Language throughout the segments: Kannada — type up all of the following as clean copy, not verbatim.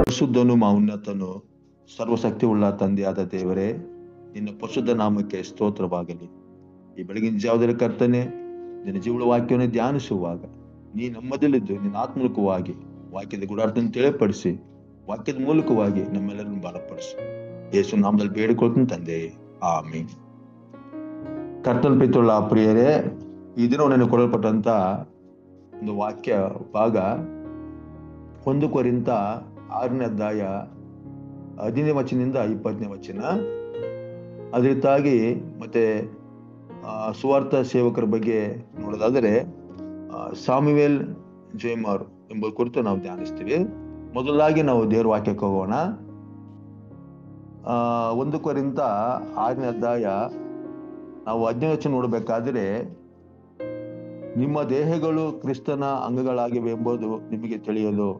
ಪರಿಶುದ್ಧನು ಮೌನ್ನತನು ಸರ್ವಶಕ್ತಿ ಉಳ್ಳ ತಂದೆಯಾದ ದೇವರೇ, ನಿನ್ನ ಪರಿಶುದ್ಧ ನಾಮಕ್ಕೆ ಸ್ತೋತ್ರವಾಗಲಿ. ಈ ಬೆಳಗಿನ ಜಾವದಲ್ಲಿ ಕರ್ತನೆ, ನಿನ್ನ ಜೀವಳ ವಾಕ್ಯವನ್ನು ಧ್ಯಾನಿಸುವಾಗ ನೀ ನಮ್ಮದಲ್ಲಿದ್ದು ನಿನ್ನ ಆತ್ಮೂಲಕವಾಗಿ ವಾಕ್ಯದ ಗುಡಾರ್ಥವನ್ನು ತಿಳಿಪಡಿಸಿ, ವಾಕ್ಯದ ಮೂಲಕವಾಗಿ ನಮ್ಮೆಲ್ಲರನ್ನು ಬಲಪಡಿಸು. ಯೇಸು ನಾಮದಲ್ಲಿ ಬೇಡಿಕೊಳ್ತೀನಿ ತಂದೆ, ಆಮೀನ್. ಕರ್ತನ ಪ್ರೀತಿಯುಳ್ಳ ಪ್ರಿಯರೇ, ಈ ದಿನ ನನಗೆ ಕೊಡಲ್ಪಟ್ಟಂತ ಒಂದು ವಾಕ್ಯ ಭಾಗ 1 ಕೊರಿಂಥ 6ನೇ ಅಧ್ಯಾಯ 15ನೇ ವಚನದಿಂದ 20ನೇ ವಚನ. ಅದೇ ರೀತಿಯಾಗಿ ಮತ್ತೆ ಸುವಾರ್ಥ ಸೇವಕರ ಬಗ್ಗೆ ನೋಡೋದಾದರೆ ಸಾಮುವೇಲ್ ಜೇಮರ್ ಎಂಬ ಕುರಿತು ನಾವು ಧ್ಯಾನಿಸ್ತೀವಿ. ಮೊದಲಾಗಿ ನಾವು ದೇವರ ವಾಕ್ಯಕ್ಕೆ ಹೋಗೋಣ. 1 ಕೊರಿಂಥ 6ನೇ ಅಧ್ಯಾಯ ನಾವು 15ನೇ ವಚನ ನೋಡಬೇಕಾದ್ರೆ, ನಿಮ್ಮ ದೇಹಗಳು ಕ್ರಿಸ್ತನ ಅಂಗಗಳಾಗಿವೆ ಎಂಬುದು ನಿಮಗೆ ತಿಳಿಯಲು,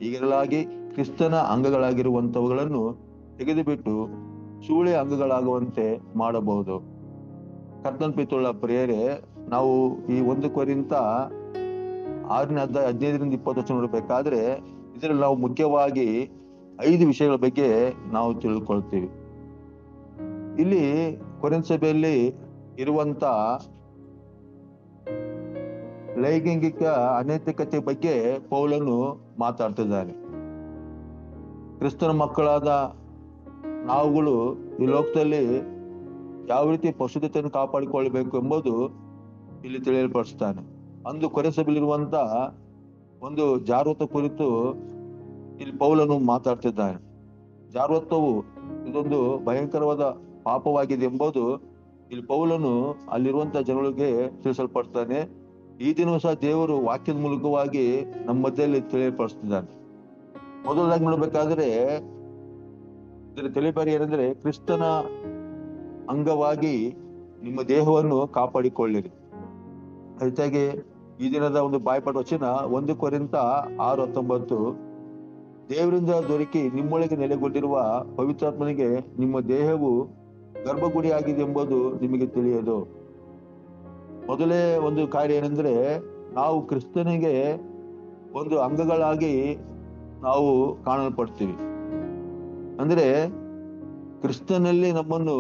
ಹೀಗಿರಲಾಗಿ ಕ್ರಿಸ್ತನ ಅಂಗಗಳಾಗಿರುವಂತವುಗಳನ್ನು ತೆಗೆದುಬಿಟ್ಟು ಸೂಳೆ ಅಂಗಗಳಾಗುವಂತೆ ಮಾಡಬಹುದು. ಕರ್ತನ ಪ್ರೀತಿಯುಳ್ಳ ಪ್ರಿಯರೇ, ನಾವು ಈ 1 ಕೊರಿಂಥ 6ನೇ ಅಧ್ಯಾಯ 15ರಿಂದ 20 ವಚನ ನೋಡಬೇಕಾದ್ರೆ, ಇದರಲ್ಲಿ ನಾವು ಮುಖ್ಯವಾಗಿ 5 ವಿಷಯಗಳ ಬಗ್ಗೆ ನಾವು ತಿಳ್ಕೊಳ್ತೀವಿ. ಇಲ್ಲಿ ಕೊರಿಂಥ ಸಭೆಯಲ್ಲಿ ಇರುವಂತ ಲೈಂಗಿಕ ಅನೈತಿಕತೆ ಬಗ್ಗೆ ಪೌಲನು ಮಾತಾಡ್ತಿದ್ದಾನೆ. ಕ್ರಿಸ್ತನ ಮಕ್ಕಳಾದ ನಾವುಗಳು ಈ ಲೋಕದಲ್ಲಿ ಯಾವ ರೀತಿ ಪರಿಶುದ್ಧತೆಯನ್ನು ಕಾಪಾಡಿಕೊಳ್ಳಬೇಕು ಎಂಬುದು ಇಲ್ಲಿ ತಿಳಿಯಲ್ಪಡಿಸ್ತಾನೆ. ಅಂದು ಕೊರಿಂಥ ಸಭೆಯಲ್ಲಿರುವಂತ ಒಂದು ಜಾರತ್ವ ಕುರಿತು ಇಲ್ಲಿ ಪೌಲನು ಮಾತಾಡ್ತಿದ್ದಾನೆ. ಜಾರತ್ವವು ಇದೊಂದು ಭಯಂಕರವಾದ ಪಾಪವಾಗಿದೆ ಎಂಬುದು ಇಲ್ಲಿ ಪೌಲನು ಅಲ್ಲಿರುವಂತ ಜನಗಳಿಗೆ ತಿಳಿಸಲ್ಪಡ್ತಾನೆ. ಈ ದಿನವೂ ಸಹ ದೇವರು ವಾಕ್ಯದ ಮೂಲಕವಾಗಿ ನಮ್ಮ ಮಧ್ಯದಲ್ಲಿ ತಿಳಿಯಲ್ಪಡಿಸ್ತಿದ್ದಾನೆ. ಮೊದಲಾಗಿ ನೋಡ್ಬೇಕಾದ್ರೆ ಇದರ ತಿಳಿಬಾರಿ ಏನಂದ್ರೆ, ಕ್ರಿಸ್ತನ ಅಂಗವಾಗಿ ನಿಮ್ಮ ದೇಹವನ್ನು ಕಾಪಾಡಿಕೊಳ್ಳಿರಿ. ಅದಕ್ಕಾಗಿ ಈ ದಿನದ ಒಂದು ಬಾಯ್ಪಾಠ ವಚನ 1 ಕೊರಿಂಥ 6:19, ದೇವರಿಂದ ದೊರಕಿ ನಿಮ್ಮೊಳಗೆ ನೆಲೆಗೊಂಡಿರುವ ಪವಿತ್ರಾತ್ಮನಿಗೆ ನಿಮ್ಮ ದೇಹವು ಗರ್ಭಗುಡಿಯಾಗಿದೆ ಎಂಬುದು ನಿಮಗೆ ತಿಳಿಯದು. ಮೊದಲೇ ಒಂದು ಕಾರ್ಯ ಏನಂದ್ರೆ, ನಾವು ಕ್ರಿಸ್ತನಿಗೆ ಒಂದು ಅಂಗಗಳಾಗಿ ನಾವು ಕಾಣಲ್ಪಡ್ತೀವಿ. ಅಂದ್ರೆ ಕ್ರಿಸ್ತನಲ್ಲಿ ನಮ್ಮನ್ನು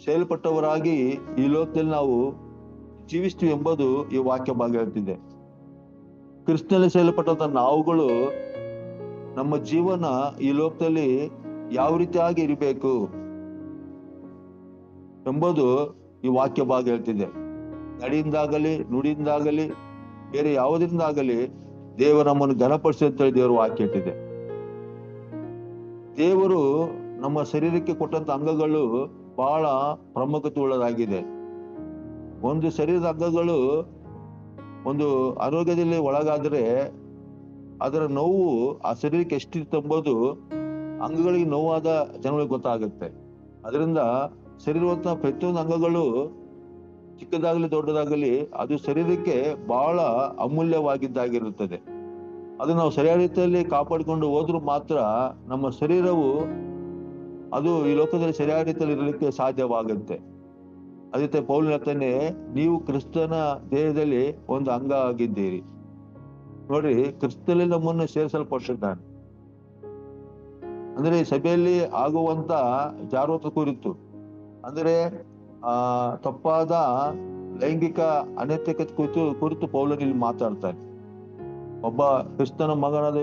ಸೇಲ್ಪಟ್ಟವರಾಗಿ ಈ ಲೋಕದಲ್ಲಿ ನಾವು ಜೀವಿಸ್ತೀವಿ ಎಂಬುದು ಈ ವಾಕ್ಯ ಭಾಗ ಹೇಳ್ತಿದೆ. ಕ್ರಿಸ್ತನಲ್ಲಿ ಸೇಲ್ಪಟ್ಟಂತ ನಾವುಗಳು ನಮ್ಮ ಜೀವನ ಈ ಲೋಕದಲ್ಲಿ ಯಾವ ರೀತಿಯಾಗಿ ಇರಬೇಕು ಎಂಬುದು ಈ ವಾಕ್ಯ ಭಾಗ ಹೇಳ್ತಿದೆ. ನಡೆಯಿಂದಾಗಲಿ ನುಡಿಯಿಂದಾಗಲಿ ಬೇರೆ ಯಾವುದರಿಂದಾಗಲಿ ದೇವರು ನಮ್ಮನ್ನು ಘನಪಡಿಸಿ ಅಂತೇಳಿ ದೇವರು ವಾಕ್ಯ ಇಟ್ಟಿದೆ. ದೇವರು ನಮ್ಮ ಶರೀರಕ್ಕೆ ಕೊಟ್ಟಂತ ಅಂಗಗಳು ಬಹಳ ಪ್ರಾಮುಖ್ಯತೆ ಉಳ್ಳದಾಗಿದೆ. ಒಂದು ಶರೀರದ ಅಂಗಗಳು ಒಂದು ಆರೋಗ್ಯದಲ್ಲಿ ಒಳಗಾದರೆ ಅದರ ನೋವು ಆ ಶರೀರಕ್ಕೆ ಎಷ್ಟಿರ್ತಂಬುದು ಅಂಗಗಳಿಗೆ ನೋವಾದ ಜನಗಳಿಗೆ ಗೊತ್ತಾಗುತ್ತೆ. ಅದರಿಂದ ಶರೀರವಂತ ಪ್ರತಿಯೊಂದು ಅಂಗಗಳು ಚಿಕ್ಕದಾಗಲಿ ದೊಡ್ಡದಾಗಲಿ ಅದು ಶರೀರಕ್ಕೆ ಬಹಳ ಅಮೂಲ್ಯವಾಗಿದ್ದಾಗಿರುತ್ತದೆ. ಅದು ನಾವು ಸರಿಯಾದ ರೀತಿಯಲ್ಲಿ ಕಾಪಾಡಿಕೊಂಡು ಹೋದ್ರೂ ಮಾತ್ರ ನಮ್ಮ ಶರೀರವು ಅದು ಈ ಲೋಕದಲ್ಲಿ ಸರಿಯಾದ ರೀತಿಯಲ್ಲಿ ಇರಲಿಕ್ಕೆ ಸಾಧ್ಯವಾಗುತ್ತೆ. ಅದೇ ಪೌಲ ಹೇಳ್ತಾನೆ, ನೀವು ಕ್ರಿಸ್ತನ ದೇಹದಲ್ಲಿ ಒಂದು ಅಂಗ ಆಗಿದ್ದೀರಿ. ನೋಡ್ರಿ, ಕ್ರಿಸ್ತನಲ್ಲಿ ನಮ್ಮನ್ನು ಸೇರಿಸಲ್ಪಟ್ಟಿದ್ದಾನೆ. ಅಂದ್ರೆ ಸಭೆಯಲ್ಲಿ ಆಗುವಂತ ಜಾಗೃತ ಕುರಿತು, ಅಂದ್ರೆ ತಪ್ಪಾದ ಲೈಂಗಿಕ ಅನೈತಿಕತೆ ಕುರಿತು ಪೌಲನು ಇಲ್ಲಿ ಮಾತಾಡ್ತಾನೆ. ಒಬ್ಬ ಕ್ರಿಸ್ತನ ಮಗನಾದ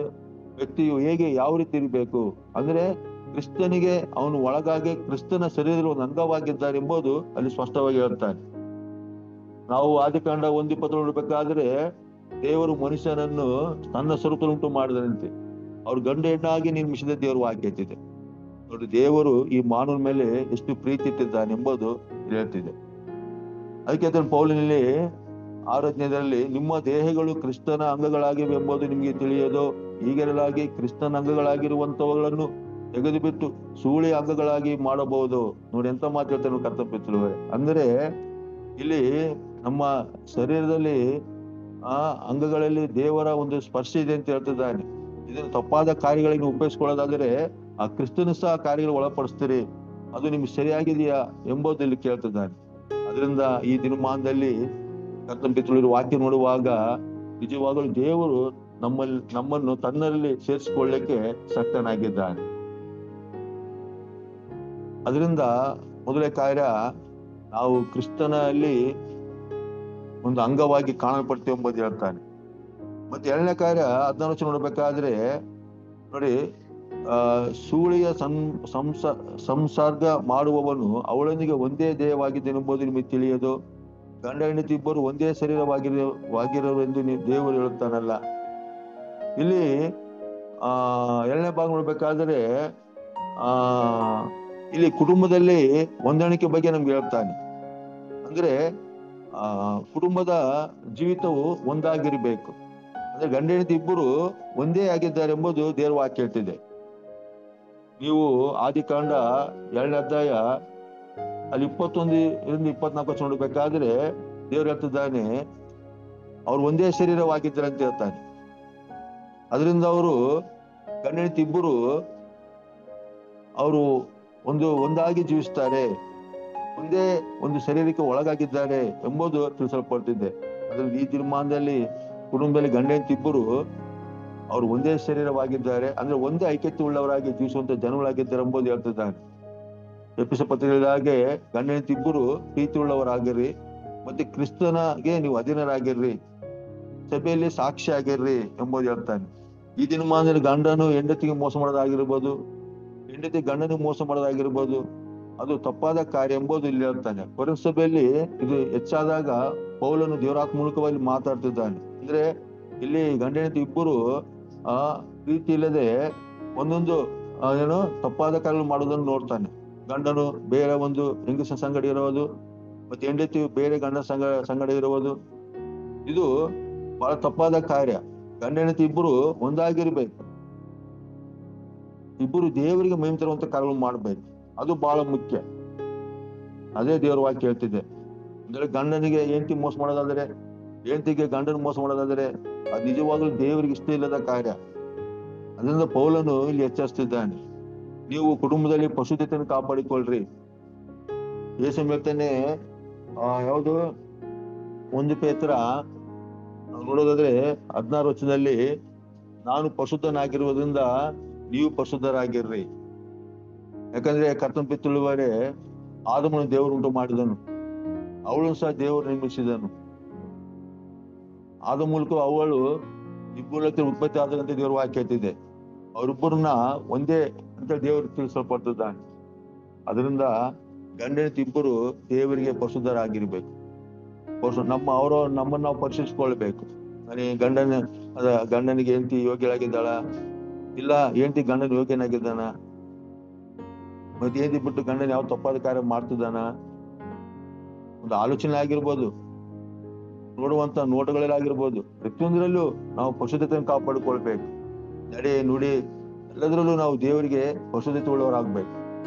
ವ್ಯಕ್ತಿಯು ಹೇಗೆ ಯಾವ ರೀತಿ ಇರಬೇಕು ಅಂದ್ರೆ, ಕ್ರಿಸ್ತನಿಗೆ ಅವನು ಒಳಗಾಗಿ ಕ್ರಿಸ್ತನ ಶರೀರದಲ್ಲಿ ಒಂದು ಅಂಗವಾಗಿದ್ದಾರೆ ಎಂಬುದು ಅಲ್ಲಿ ಸ್ಪಷ್ಟವಾಗಿ ಹೇಳ್ತಾನೆ. ನಾವು ಆದಿಕಾಂಡ 1:20 ನೋಡ್ಬೇಕಾದ್ರೆ, ದೇವರು ಮನುಷ್ಯನನ್ನು ತನ್ನ ಸ್ವರೂಪದಲ್ಲುಂಟು ಮಾಡಿದಂತೆ ಅವ್ರು ಗಂಡು ಹೆಣ್ಣಾಗಿ ನಿರ್ಮಿಸಿದ ದೇವರು ವಾಕ್ಯ ಇಟ್ಟಿದೆ. ನೋಡಿ, ದೇವರು ಈ ಮಾನವನ ಮೇಲೆ ಎಷ್ಟು ಪ್ರೀತಿ ಇಟ್ಟಿದ್ದಾನೆ ಎಂಬುದು ಹೇಳ್ತಿದೆ. ಅದಕ್ಕೆ ಪೌಲನಲ್ಲಿ 6:15 ನಿಮ್ಮ ದೇಹಗಳು ಕ್ರಿಸ್ತನ ಅಂಗಗಳಾಗಿವೆ ಎಂಬುದು ನಿಮಗೆ ತಿಳಿಯೋದು, ಹೀಗಿರಲಾಗಿ ಕ್ರಿಸ್ತನ ಅಂಗಗಳಾಗಿರುವಂತವುಗಳನ್ನು ತೆಗೆದುಬಿಟ್ಟು ಸೂಳೆ ಅಂಗಗಳಾಗಿ ಮಾಡಬಹುದು. ನೋಡಿ ಎಂತ ಮಾತು ಹೇಳ್ತಾನೆ ಕರ್ತವ್ಯ. ಅಂದ್ರೆ ಇಲ್ಲಿ ನಮ್ಮ ಶರೀರದಲ್ಲಿ ಅಂಗಗಳಲ್ಲಿ ದೇವರ ಒಂದು ಸ್ಪರ್ಶ ಇದೆ ಅಂತ ಹೇಳ್ತಿದ್ದಾನೆ. ಇದನ್ನು ತಪ್ಪಾದ ಕಾರ್ಯಗಳಿಗೆ ಉಪಯೋಗಿಸ್ಕೊಳ್ಳೋದಾದ್ರೆ ಆ ಕ್ರಿಸ್ತನ ಸಹ ಕಾರ್ಯಗಳು ಒಳಪಡಿಸ್ತೀರಿ, ಅದು ನಿಮ್ಗೆ ಸರಿಯಾಗಿದೆಯಾ ಎಂಬುದು ಇಲ್ಲಿ ಕೇಳ್ತಿದ್ದಾನೆ. ಅದರಿಂದ ಈ ದಿನಮಾನದಲ್ಲಿ ಕರ್ತನ ಪಿತೃಳಿರುವ ವಾಕ್ಯ ನೋಡುವಾಗ ನಿಜವಾಗಲೂ ದೇವರು ನಮ್ಮನ್ನು ತನ್ನಲ್ಲಿ ಸೇರಿಸಿಕೊಳ್ಳಕ್ಕೆ ಶಕ್ತನಾಗಿದ್ದಾನೆ. ಅದರಿಂದ ಮೊದಲನೇ ಕಾರ್ಯ, ನಾವು ಕ್ರಿಸ್ತನಲ್ಲಿ ಒಂದು ಅಂಗವಾಗಿ ಕಾಣಲ್ಪಡ್ತೇವೆ ಎಂಬುದು ಹೇಳ್ತಾನೆ. ಮತ್ತೆ ಎರಡನೇ ಕಾರ್ಯ 14 ನೋಡ್ಬೇಕಾದ್ರೆ ನೋಡಿ, ಸೂಳೆಯ ಸಂಸರ್ಗ ಮಾಡುವವನು ಅವಳೊಂದಿಗೆ ಒಂದೇ ದೇಹವಾಗಿದ್ದೇನೆಂಬುದು ನಿಮಗೆ ತಿಳಿಯದು. ಗಂಡ ಹೆಂಡತಿ ಇಬ್ಬರು ಒಂದೇ ಶರೀರವಾಗಿರೋರೆಂದು ದೇವರು ಹೇಳುತ್ತಾನಲ್ಲ. ಇಲ್ಲಿ ಎರಡನೇ ಭಾಗ ನೋಡ್ಬೇಕಾದ್ರೆ ಇಲ್ಲಿ ಕುಟುಂಬದಲ್ಲಿ ಹೊಂದಾಣಿಕೆ ಬಗ್ಗೆ ನಮ್ಗೆ ಹೇಳ್ತಾನೆ. ಅಂದ್ರೆ ಕುಟುಂಬದ ಜೀವಿತವು ಒಂದಾಗಿರ್ಬೇಕು. ಅಂದ್ರೆ ಗಂಡ ಹೆಂಡತಿ ಇಬ್ಬರು ಒಂದೇ ಆಗಿದ್ದಾರೆ ಎಂಬುದು ದೇವರ ವಾಕ್ಯ ಹೇಳ್ತಿದೆ. ನೀವು ಆದಿಕಾಂಡ 2ನೇ ಅಧ್ಯಾಯ ಅಲ್ಲಿ 21-24 ನೋಡ್ಬೇಕಾದ್ರೆ ದೇವ್ರು ಹೇಳ್ತಿದ್ದಾನೆ, ಅವ್ರು ಒಂದೇ ಶರೀರವಾಗಿದ್ದಾರೆ ಅಂತ ಹೇಳ್ತಾನೆ. ಅದರಿಂದ ಅವರು ಗಂಡ ಹೆಂಡತಿ ಇಬ್ಬರು ಅವರು ಒಂದಾಗಿ ಜೀವಿಸ್ತಾರೆ, ಒಂದೇ ಒಂದು ಶರೀರಕ್ಕೆ ಒಳಗಾಗಿದ್ದಾರೆ ಎಂಬುದು ತಿಳಿಸಲ್ಪಡ್ತಿದೆ. ಅದ್ರಲ್ಲಿ ಈ ತೀರ್ಮಾನದಲ್ಲಿ ಕುಟುಂಬದಲ್ಲಿ ಗಂಡ ಹೆಂಡತಿ ಇಬ್ಬರು ಅವರು ಒಂದೇ ಶರೀರವಾಗಿದ್ದಾರೆ, ಅಂದ್ರೆ ಒಂದೇ ಐಕ್ಯತೆ ಉಳ್ಳವರಾಗಿ ಜೀವಿಸುವಂತ ಜನಗಳಾಗಿದ್ದಾರೆ ಎಂಬುದು ಹೇಳ್ತಿದ್ದಾನೆ. ಎಫೆಸ ಪತ್ರಿಕೆಯ ಹಾಗೆ ಗಂಡ ಹೆಂಡತಿ ಇಬ್ಬರು ಪ್ರೀತಿ ಉಳ್ಳವರಾಗಿರ್ರಿ, ಮತ್ತೆ ಕ್ರಿಸ್ತನಿಗೆ ನೀವು ಅಧೀನರಾಗಿರ್ರಿ, ಸಭೆಯಲ್ಲಿ ಸಾಕ್ಷಿ ಆಗಿರ್ರಿ ಎಂಬುದು ಹೇಳ್ತಾನೆ. ಈ ದಿನಮಾನದಲ್ಲಿ ಗಂಡನು ಹೆಂಡತಿಗೆ ಮೋಸ ಮಾಡೋದಾಗಿರ್ಬೋದು, ಹೆಂಡತಿ ಗಂಡನಿಗೆ ಮೋಸ ಮಾಡೋದಾಗಿರ್ಬೋದು, ಅದು ತಪ್ಪಾದ ಕಾರ್ಯ ಎಂಬುದು ಇಲ್ಲಿ ಹೇಳ್ತಾನೆ. ಕೊರಿಂಥ ಸಭೆಯಲ್ಲಿ ಇದು ಹೆಚ್ಚಾದಾಗ ಪೌಲನು ದೇವರಾತ್ಮ ಮೂಲಕವಾಗಿ ಮಾತಾಡ್ತಿದ್ದಾನೆ. ಅಂದ್ರೆ ಇಲ್ಲಿ ಗಂಡ ಹೆಂಡತಿ ಇಬ್ಬರು ಪ್ರೀತಿ ಇಲ್ಲದೆ ಒಂದೊಂದು ತಪ್ಪಾದ ಕಾರ್ಯಗಳು ಮಾಡೋದನ್ನು ನೋಡ್ತಾನೆ. ಗಂಡನು ಬೇರೆ ಒಂದು ಹೆಂಗಸ ಸಂಗಡ ಇರೋದು, ಮತ್ತೆ ಹೆಂಡತಿ ಬೇರೆ ಗಂಡ ಸಂಗಡ ಇರುವುದು, ಇದು ಬಹಳ ತಪ್ಪಾದ ಕಾರ್ಯ. ಗಂಡ ಹೆಂಡತಿ ಇಬ್ಬರು ಒಂದಾಗಿರ್ಬೇಕು, ಇಬ್ಬರು ದೇವರಿಗೆ ಮಹಿಮೆ ತರುವಂತ ಕಾರ್ಯಗಳು ಮಾಡ್ಬೇಕು, ಅದು ಬಹಳ ಮುಖ್ಯ. ಅದೇ ದೇವರ ವಾಕ್ಯ ಹೇಳ್ತಿದೆ. ಅಂದ್ರೆ ಗಂಡನಿಗೆ ಹೆಂಡತಿ ಮೋಸ ಮಾಡೋದಾದ್ರೆ, ಹೆಂಡತಿಗೆ ಗಂಡನ ಮೋಸ ಮಾಡೋದಾದ್ರೆ ಅದು ನಿಜವಾಗ್ಲೂ ದೇವರಿಗೆ ಇಷ್ಟ ಇಲ್ಲದ ಕಾರ್ಯ. ಅದರಿಂದ ಪೌಲನು ಇಲ್ಲಿ ಎಚ್ಚರಿಸ್ತಿದ್ದಾನೆ, ನೀವು ಕುಟುಂಬದಲ್ಲಿ ಪರಿಶುದ್ಧತೆಯನ್ನು ಕಾಪಾಡಿಕೊಳ್ರಿ. ಯೇಸು ಹೇಳ್ತಾನೆ, ಯಾವುದು 1 ಪೇತ್ರ ನೋಡೋದಾದ್ರೆ 16 ವಚನದಲ್ಲಿ, ನಾನು ಪರಿಶುದ್ಧನಾಗಿರುವುದರಿಂದ ನೀವು ಪರಿಶುದ್ಧರಾಗಿರ್ರಿ. ಯಾಕಂದ್ರೆ ಕರ್ತನ ಪಿತೃಳುವರೆ ಆದಮನು ದೇವರು ಉಂಟು ಮಾಡಿದನು, ಅವಳನ್ನು ಸಹ ದೇವರು ನಿರ್ಮಿಸಿದನು. ಆದ ಮೂಲಕ ಅವಳು ಇಬ್ಬರ ಉತ್ಪತ್ತಿ ಆದಂತೆ ದೇವರು ವಾಕ್ಯ ಹೇಳ್ತಿದೆ. ಅವರಿಬ್ಬರನ್ನ ಒಂದೇ ಅಂತ ದೇವರು ತಿಳಿಸಲ್ಪಟ್ಟಿದ್ದಾನೆ. ಅದರಿಂದ ಗಂಡ ಹೆಂಡತಿ ಇಬ್ಬರು ದೇವರಿಗೆ ಪರಿಶುದ್ಧರಾಗಿರ್ಬೇಕು. ನಮ್ಮನ್ನು ನಾವು ಪರಿಶೀಲಿಸ್ಕೊಳ್ಬೇಕು. ಗಂಡನಿಗೆ ಹೆಂಡತಿ ಯೋಗ್ಯರಾಗಿದ್ದಾಳ, ಇಲ್ಲ ಹೆಂಡತಿ ಗಂಡನ ಯೋಗ್ಯನಾಗಿದ್ದಾನ, ಮತ್ತೆ ಹೆಂಡತಿ ಬಿಟ್ಟು ಗಂಡನ ಯಾವ ತಪ್ಪಾದ ಕಾರ್ಯ ಮಾಡ್ತಿದ್ದಾನ, ಒಂದು ಆಲೋಚನೆ ಆಗಿರ್ಬೋದು, ನೋಡುವಂತ ನೋಟಗಳಲ್ಲಾಗಿರ್ಬೋದು, ಪ್ರತಿಯೊಂದರಲ್ಲೂ ನಾವು ಪರಿಶುದ್ಧತೆಯನ್ನು ಕಾಪಾಡಿಕೊಳ್ಬೇಕು. ನಡೆ ನುಡಿ ಎಲ್ಲದರಲ್ಲೂ ನಾವು ದೇವರಿಗೆ ಪರಿಶುದ್ಧತೆ ಉಳ್ಳವರಾಗ್ಬೇಕು.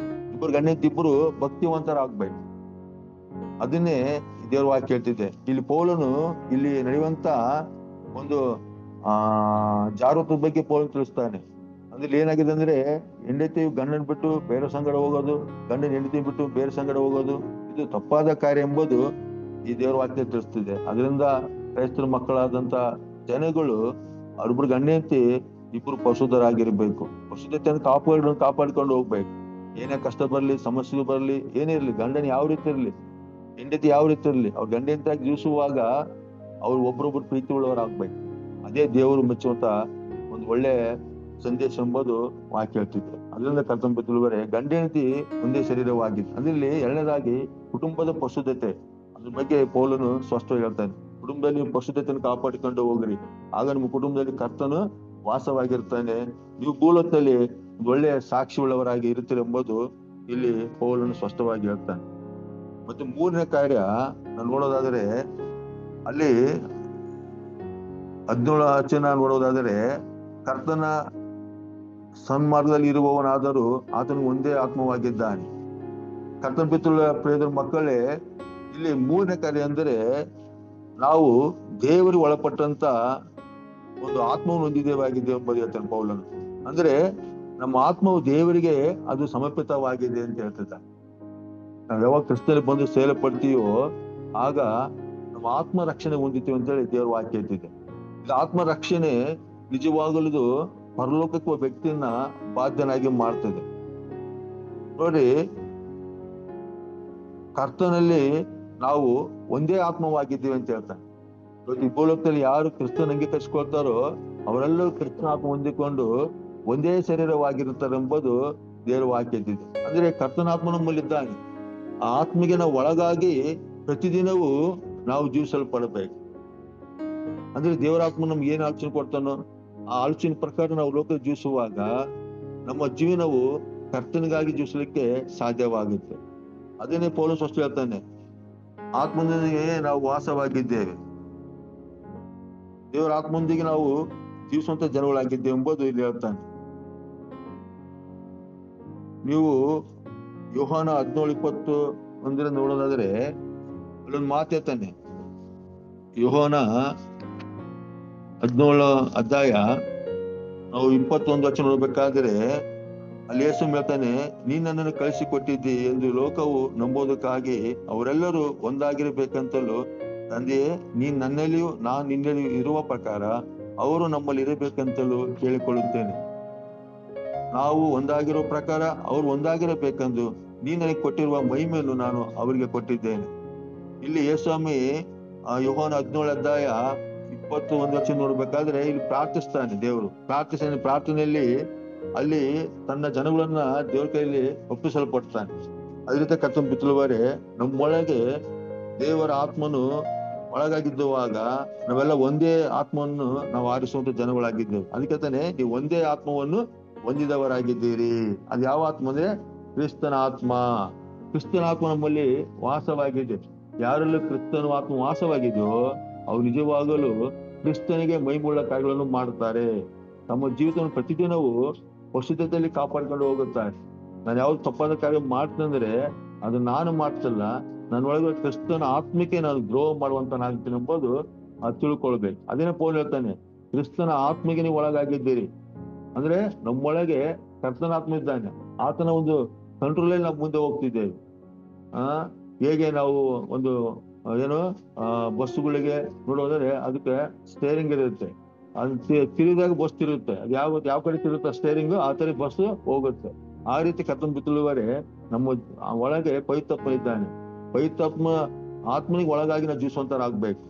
ಇಬ್ಬರು ಗಂಡ ಹೆಂಡತಿ ಇಬ್ಬರು ಭಕ್ತಿವಂತರಾಗ್ಬೇಕು. ಅದನ್ನೇ ದೇವರ ವಾಕ್ಯ ಹೇಳ್ತಿದೆ. ಇಲ್ಲಿ ಪೌಲನು ಇಲ್ಲಿ ನಡೆಯುವಂತ ಒಂದು ಜಾಗೃತಿ ಬಗ್ಗೆ ಪೌಲನು ತಿಳಿಸ್ತಾನೆ. ಅಂದ್ರೆ ಏನಾಗಿದೆ ಅಂದ್ರೆ, ಹೆಂಡತಿ ಗಂಡನ್ ಬಿಟ್ಟು ಬೇರೆ ಸಂಗಡ ಹೋಗೋದು, ಗಂಡನ ಹೆಂಡತಿ ಬಿಟ್ಟು ಬೇರೆ ಸಂಗಡ ಹೋಗೋದು, ಇದು ತಪ್ಪಾದ ಕಾರ್ಯ ಎಂಬುದು ಈ ದೇವರ ವಾಕ್ಯ ತಿಳಿಸ್ತಿದೆ. ಅದರಿಂದ ಕ್ರೈಸ್ತರ ಮಕ್ಕಳಾದಂತ ಜನಗಳು ಅವ್ರಿಬ್ರು ಗಂಡ ಹೆಂಡತಿ ಇಬ್ರು ಪರಿಶುದ್ಧರಾಗಿರ್ಬೇಕು. ಪರಿಶುದ್ಧತೆಯನ್ನು ಕಾಪಾಡಿಕೊಂಡು ಹೋಗ್ಬೇಕು. ಏನೇ ಕಷ್ಟ ಬರ್ಲಿ, ಸಮಸ್ಯೆ ಬರ್ಲಿ, ಏನೇ ಇರ್ಲಿ, ಗಂಡನ ಯಾವ ರೀತಿ ಇರ್ಲಿ, ಹೆಂಡತಿ ಯಾವ ರೀತಿ ಇರ್ಲಿ, ಅವ್ರ ಗಂಡ ಹೆಂಡತಿಯಾಗಿ ಜೀವಿಸುವಾಗ ಅವ್ರು ಒಬ್ರೊಬ್ರು ಪ್ರೀತಿ ಉಳ್ಳವರಾಗ್ಬೇಕು. ಅದೇ ದೇವರು ಮೆಚ್ಚುವಂತ ಒಂದು ಒಳ್ಳೆ ಸಂದೇಶ ಎಂಬುದು ವಾಕ್ಯ ಹೇಳ್ತಿದ್ರು. ಅದರಿಂದ ಕರ್ತನ ಪಿತೃಳುವರೆ ಗಂಡ ಹೆಂಡತಿ ಒಂದೇ ಶರೀರವಾಗಿದೆ. ಅದ್ರಲ್ಲಿ ಎರಡನೇದಾಗಿ ಕುಟುಂಬದ ಪರಿಶುದ್ಧತೆ, ಅದ್ರ ಬಗ್ಗೆ ಪೌಲನು ಸ್ಪಷ್ಟವಾಗಿ ಹೇಳ್ತಾನೆ. ಕುಟುಂಬದಲ್ಲಿ ಪರಿಶುದ್ಧತೆಯನ್ನು ಕಾಪಾಡಿಕೊಂಡು ಹೋಗ್ರಿ, ಆಗ ನಿಮ್ಮ ಕುಟುಂಬದಲ್ಲಿ ಕರ್ತನು ವಾಸವಾಗಿರ್ತಾನೆ, ನೀವು ಭೂಲೋಕದಲ್ಲಿ ಒಳ್ಳೆಯ ಸಾಕ್ಷಿ ಉಳ್ಳವರಾಗಿ ಇರ್ತೀರಿ ಎಂಬುದು ಇಲ್ಲಿ ಪೌಲನು ಸ್ಪಷ್ಟವಾಗಿ ಹೇಳ್ತಾನೆ. ಮತ್ತೆ ಮೂರನೇ ಕಾರ್ಯ ನಾನು ನೋಡೋದಾದ್ರೆ, ಅಲ್ಲಿ 17 ವಚನ ನೋಡೋದಾದ್ರೆ, ಕರ್ತನ ಸನ್ಮಾರ್ಗದಲ್ಲಿ ಇರುವವನಾದರೂ ಆತನು ಒಂದೇ ಆತ್ಮವಾಗಿದ್ದಾನೆ. ಕರ್ತನ ಪಿತೃಳ ಪ್ರಿಯರ ಮಕ್ಕಳೇ, ಇಲ್ಲಿ ಮೂರನೇ ಕಾರ್ಯ ಅಂದರೆ ನಾವು ದೇವರಿಗೆ ಒಳಪಟ್ಟಂತ ಒಂದು ಆತ್ಮವನ್ನು ಹೊಂದಿದ್ದೇವಾಗಿದೆ ಎಂಬುದು ಹೇಳ್ತಾನೆ ಪೌಲನು. ಅಂದ್ರೆ ನಮ್ಮ ಆತ್ಮವು ದೇವರಿಗೆ ಅದು ಸಮರ್ಪಿತವಾಗಿದೆ ಅಂತ ಹೇಳ್ತಿದ್ದ. ನಾವು ಯಾವಾಗ ಕ್ರಿಸ್ತನಲ್ಲಿ ಬಂದು ಸೇವೆ ಪಡ್ತೀವೋ ಆಗ ನಮ್ಮ ಆತ್ಮ ರಕ್ಷಣೆ ಹೊಂದಿತೀವಿ ಅಂತೇಳಿ ದೇವರ ವಾಕ್ಯ ಇದ್ದಿದೆ. ಇದು ಆತ್ಮ ರಕ್ಷಣೆ ನಿಜವಾಗಲೂ ಪರಲೋಕಕ್ಕೆ ಒಬ್ಬ ವ್ಯಕ್ತಿಯನ್ನ ಬಾಧ್ಯನಾಗಿ ಮಾಡ್ತದೆ. ನೋಡಿ, ಕರ್ತನಲ್ಲಿ ನಾವು ಒಂದೇ ಆತ್ಮವಾಗಿದ್ದೀವಿ ಅಂತ ಹೇಳ್ತಾನೆ. ಈ ಭೂಲೋಕದಲ್ಲಿ ಯಾರು ಕ್ರಿಸ್ತನ ಅಂಗೀಕರಿಸಿಕೊಳ್ತಾರೋ ಅವರೆಲ್ಲರೂ ಕ್ರಿಸ್ತನ ಆತ್ಮ ಹೊಂದಿಕೊಂಡು ಒಂದೇ ಶರೀರವಾಗಿರುತ್ತಾರೆ ಎಂಬುದು ದೇವರ ವಾಕ್ಯ ಇದ್ದಿದೆ. ಅಂದ್ರೆ ಕರ್ತನ ಆತ್ಮ ನಮ್ಮಲ್ಲಿದ್ದಾನೆ. ಆ ಆತ್ಮಿಗೆ ನಾವು ಒಳಗಾಗಿ ಪ್ರತಿದಿನವೂ ನಾವು ಜೀವಿಸಲ್ಪಡಬೇಕು. ಅಂದ್ರೆ ದೇವರ ಆತ್ಮ ನಮ್ಗೆ ಏನ್ ಆಲೋಚನೆ ಕೊಡ್ತಾನೋ ಆ ಆಲೋಚನೆ ಪ್ರಕಾರ ನಾವು ಲೋಕ ಜೀವಿಸುವಾಗ ನಮ್ಮ ಜೀವನವು ಕರ್ತನಿಗಾಗಿ ಜೀವಿಸಲಿಕ್ಕೆ ಸಾಧ್ಯವಾಗುತ್ತೆ. ಅದನ್ನೇ ಪೌಲನು ಅಷ್ಟು ಹೇಳ್ತಾನೆ, ಆತ್ಮದೊಂದಿಗೆ ನಾವು ವಾಸವಾಗಿದ್ದೇವೆ, ದೇವರ ಆತ್ಮದೊಂದಿಗೆ ನಾವು ಜೀವಿಸುವಂತ ಜನಗಳಾಗಿದ್ದೇವೆ ಎಂಬುದು ಇಲ್ಲಿ ಹೇಳ್ತಾನೆ. ನೀವು ಯೋಹಾನ 17:20 ನೋಡೋದಾದ್ರೆ ಅಲ್ಲೊಂದು ಮಾತು ಹೇಳ್ತಾನೆ. ಯೋಹಾನ 17 ಅಧ್ಯಾಯ ನಾವು 21 ನೋಡ್ಬೇಕಾದ್ರೆ ಅಲ್ಲಿ ಯೇಸು ಹೇಳ್ತಾನೆ, ನೀನ್ ನನ್ನನ್ನು ಕಳಿಸಿಕೊಟ್ಟಿದ್ದಿ ಎಂದು ಲೋಕವು ನಂಬೋದಕ್ಕಾಗಿ ಅವರೆಲ್ಲರೂ ಒಂದಾಗಿರ್ಬೇಕಂತಲೂ ತಂದೆಯೇ, ನೀನ್ ನನ್ನಲ್ಲಿಯೂ ನಾನ್ ನಿನ್ನಲ್ಲಿಯೂ ಇರುವ ಪ್ರಕಾರ ಅವರು ನಮ್ಮಲ್ಲಿ ಇರಬೇಕಂತಲೂ ಕೇಳಿಕೊಳ್ಳುತ್ತೇನೆ. ನಾವು ಒಂದಾಗಿರೋ ಪ್ರಕಾರ ಅವ್ರು ಒಂದಾಗಿರಬೇಕೆಂದು ನೀನ್ ನನಗೆ ಕೊಟ್ಟಿರುವ ಮಹಿಮೆಯನ್ನು ನಾನು ಅವರಿಗೆ ಕೊಟ್ಟಿದ್ದೇನೆ. ಇಲ್ಲಿ ಯೇಸ್ವಾಮಿ ಯೋಹಾನ 17 ಅಧ್ಯಾಯ 21 ನೋಡ್ಬೇಕಾದ್ರೆ ಇಲ್ಲಿ ಪ್ರಾರ್ಥಿಸ್ತಾನೆ. ದೇವರು ಪ್ರಾರ್ಥನೆಯಲ್ಲಿ ಅಲ್ಲಿ ತನ್ನ ಜನಗಳನ್ನ ದೇವ್ರ ಕೈಯಲ್ಲಿ ಒಪ್ಪಿಸಲ್ಪಡ್ತಾನೆ. ಅದರಿಂದ ಕರ್ತನ ಬಿತ್ತುವರೆ ನಮ್ಮೊಳಗೆ ದೇವರ ಆತ್ಮನು ಒಳಗಾಗಿದ್ದುವಾಗ ನಾವೆಲ್ಲ ಒಂದೇ ಆತ್ಮವನ್ನು ನಾವು ಆರಿಸುವಂತ ಜನಗಳಾಗಿದ್ದೇವೆ. ಅದಕ್ಕೆ ತಾನೆ ನೀವು ಒಂದೇ ಆತ್ಮವನ್ನು ಹೊಂದಿದವರಾಗಿದ್ದೀರಿ. ಅದು ಯಾವ ಆತ್ಮ ಅಂದ್ರೆ ಕ್ರಿಸ್ತನ ಆತ್ಮ. ಕ್ರಿಸ್ತನ ಆತ್ಮ ನಮ್ಮಲ್ಲಿ ವಾಸವಾಗಿದೆ. ಯಾರೆಲ್ಲ ಕ್ರಿಸ್ತನ ಆತ್ಮ ವಾಸವಾಗಿದೆಯೋ ಅವ್ರು ನಿಜವಾಗಲೂ ಕ್ರಿಸ್ತನಿಗೆ ಮೈಮುಳ್ಳ ಕಾರ್ಯಗಳನ್ನು ಮಾಡುತ್ತಾರೆ. ತಮ್ಮ ಜೀವಿತವನ್ನು ಪ್ರತಿದಿನವೂ ಪರಿಶುದ್ಧತೆಯಲ್ಲಿ ಕಾಪಾಡ್ಕೊಂಡು ಹೋಗುತ್ತಾರೆ. ನಾನು ಯಾವ್ದು ತಪ್ಪಾದ ಕಾರ್ಯ ಮಾಡ್ತಂದ್ರೆ ಅದು ನಾನು ಮಾಡ್ತಿಲ್ಲ, ನನ್ನ ಒಳಗೆ ಕ್ರಿಸ್ತನ ಆತ್ಮಕ್ಕೆ ನಾನು ದ್ರೋಹ ಮಾಡುವಂತನಾಗ್ತೀನಿ ಎಂಬುದು ಅದು ತಿಳ್ಕೊಳ್ಬೇಕು. ಅದೇನೇ ಪೌಲ ಹೇಳ್ತಾನೆ, ಕ್ರಿಸ್ತನ ಆತ್ಮಿಗೆ ನೀವು ಒಳಗಾಗಿದ್ದೀರಿ. ಅಂದ್ರೆ ನಮ್ಮೊಳಗೆ ಕರ್ತನ ಆತ್ಮ ಇದ್ದಾನೆ. ಆತನ ಒಂದು ಕಂಟ್ರೋಲಲ್ಲಿ ನಾವು ಮುಂದೆ ಹೋಗ್ತಿದ್ದೇವೆ. ಹೇಗೆ ನಾವು ಒಂದು ಬಸ್ಸುಗಳಿಗೆ ನೋಡೋದಾದ್ರೆ ಅದಕ್ಕೆ ಸ್ಟೇರಿಂಗ್ ಇರುತ್ತೆ. ಅದು ತಿರುಗಿದಾಗ ಬಸ್ ತಿರುತ್ತೆ. ಅದು ಯಾವ ಕಡೆ ತಿರುಗುತ್ತೆ ಸ್ಟೇರಿಂಗ್, ಆ ತರ ಬಸ್ ಹೋಗುತ್ತೆ. ಆ ರೀತಿ ಕರ್ತನ ಬಿತ್ತುವರೆ ನಮ್ಮ ಒಳಗೆ ಪವಿತ್ರಾತ್ಮ ಇದ್ದಾನೆ. ಪವಿತ್ರಾತ್ಮ ಆತ್ಮನಿಗೆ ಒಳಗಾಗಿ ನಾವು ಜೀವಿಸುವಂತರಾಗ್ಬೇಕು.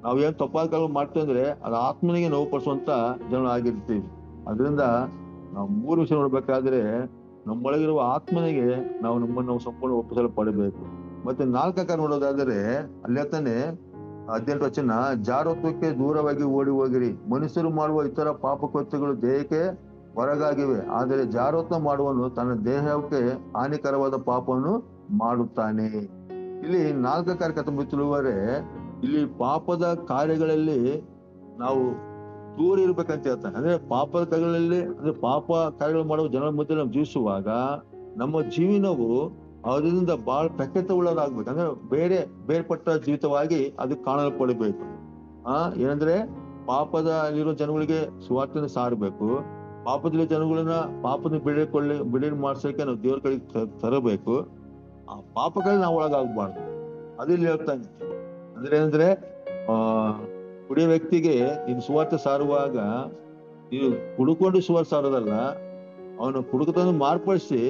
ನಾವೇನ್ ತಪ್ಪಾದ ಕಾಲ ಮಾಡ್ತೀವಿ ಅಂದ್ರೆ ಅದು ಆತ್ಮನಿಗೆ ನೋವು ಪಡಿಸುವಂತ ಜನ ಆಗಿರ್ತೀವಿ. ಅದರಿಂದ ನಾವು 3 ವಿಷಯ ನೋಡ್ಬೇಕಾದ್ರೆ ನಮ್ಮೊಳಗಿರುವ ಆತ್ಮನಿಗೆ ನಮ್ಮನ್ನು ಸಂಪೂರ್ಣ ಒಪ್ಪಿಸಲ್ಪಡಬೇಕು. ಮತ್ತೆ 4 ನೋಡೋದಾದ್ರೆ ಅಲ್ಲಿ ಹೇಳ್ತಾನೆ 18 ಜಾರತ್ವಕ್ಕೆ ದೂರವಾಗಿ ಓಡಿ ಹೋಗಿರಿ. ಮನುಷ್ಯರು ಮಾಡುವ ಇತರ ಪಾಪಕೃತ್ಯಗಳು ದೇಹಕ್ಕೆ ಹೊರಗಾಗಿವೆ, ಆದರೆ ಜಾರತ್ವ ಮಾಡುವನು ತನ್ನ ದೇಹಕ್ಕೆ ಹಾನಿಕರವಾದ ಪಾಪವನ್ನು ಮಾಡುತ್ತಾನೆ. ಇಲ್ಲಿ 4 ಕರ್ತಂಬಿತ್ತುವರೆ ಇಲ್ಲಿ ಪಾಪದ ಕಾರ್ಯಗಳಲ್ಲಿ ನಾವು ದೂರ ಇರ್ಬೇಕಂತ ಹೇಳ್ತಾನೆ. ಅಂದ್ರೆ ಪಾಪದ ಕಾರ್ಯಗಳಲ್ಲಿ ಅಂದ್ರೆ ಪಾಪ ಕಾರ್ಯಗಳು ಮಾಡುವ ಜನರ ಮಧ್ಯೆ ನಾವು ಜೀವಿಸುವಾಗ ನಮ್ಮ ಜೀವನವು ಅದರಿಂದ ಬಹಳ ಪ್ರಖ್ಯಾತ ಉಳ್ಳದಾಗ್ಬೇಕು. ಅಂದ್ರೆ ಬೇರ್ಪಟ್ಟ ಜೀವಿತವಾಗಿ ಅದು ಕಾಣಲ್ಪಡಬೇಕು. ಏನಂದ್ರೆ ಪಾಪದಲ್ಲಿರೋ ಜನಗಳಿಗೆ ಸುವಾರ್ತೆಯನ್ನು ಸಾರಬೇಕು. ಪಾಪದಲ್ಲಿ ಜನಗಳನ್ನ ಪಾಪದ ಬಿಡುಗಡೆ ಮಾಡ್ಸೋಕೆ ನಾವು ದೇವ್ರ ಕಡೆಗೆ ತರಬೇಕು. ಆ ಪಾಪಗಳಿಗೆ ನಾವು ಒಳಗಾಗಬಾರ್ದು. ಅದಿಲ್ಲಿ ಹೇಳ್ತಾನೆ. ಅಂದ್ರೆ ಕುಡಿಯೋ ವ್ಯಕ್ತಿಗೆ ನೀನು ಸುವಾರ್ತೆ ಸಾರುವಾಗ ನೀನು ಕುಡ್ಕೊಂಡು ಸುವಾರ್ತೆ ಸಾರೋದಲ್ಲ, ಅವನು ಕುಡುಕತನ ಮಾರ್ಪಡಿಸಿ